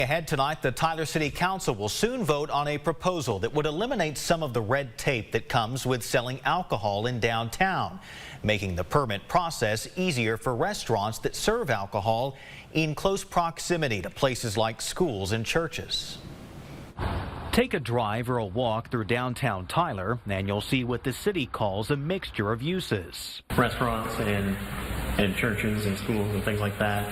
Ahead tonight, the Tyler City Council will soon vote on a proposal that would eliminate some of the red tape that comes with selling alcohol in downtown, making the permit process easier for restaurants that serve alcohol in close proximity to places like schools and churches. Take a drive or a walk through downtown Tyler, and you'll see what the city calls a mixture of uses. Restaurants and churches and schools and things like that.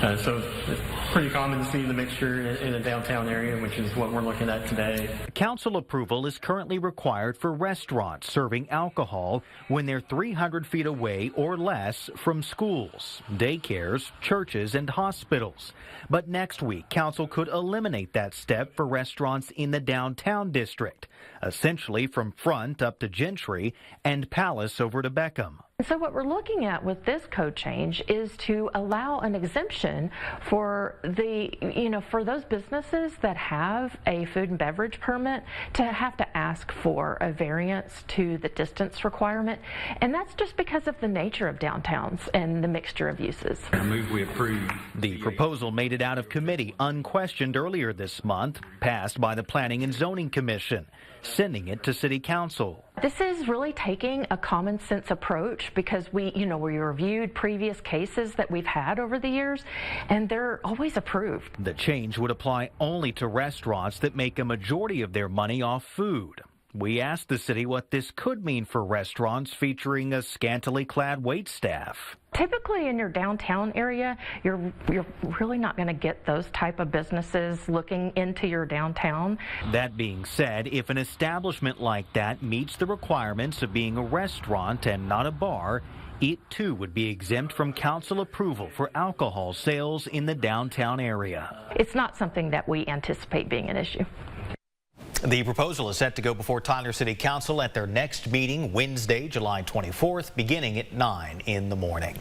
So it's pretty common to see the mixture in a downtown area, which is what we're looking at today. Council approval is currently required for restaurants serving alcohol when they're 300 feet away or less from schools, daycares, churches, and hospitals. But next week, Council could eliminate that step for restaurants in the downtown district, essentially from Front up to Gentry and Palace over to Beckham. So what we're looking at with this code change is to allow an exemption for for those businesses that have a food and beverage permit to have to ask for a variance to the distance requirement. And that's just because of the nature of downtowns and the mixture of uses. I move we approve. The proposal made it out of committee unquestioned earlier this month, passed by the Planning and Zoning Commission, sending it to City Council. This is really taking a common sense approach because we reviewed previous cases that we've had over the years, and they're always approved. The change would apply only to restaurants that make a majority of their money off food. We asked the city what this could mean for restaurants featuring a scantily clad waitstaff. Typically in your downtown area, you're really not going to get those type of businesses looking into your downtown. That being said, if an establishment like that meets the requirements of being a restaurant and not a bar, it too would be exempt from council approval for alcohol sales in the downtown area. It's not something that we anticipate being an issue. The proposal is set to go before Tyler City Council at their next meeting Wednesday, July 24th, beginning at 9 in the morning.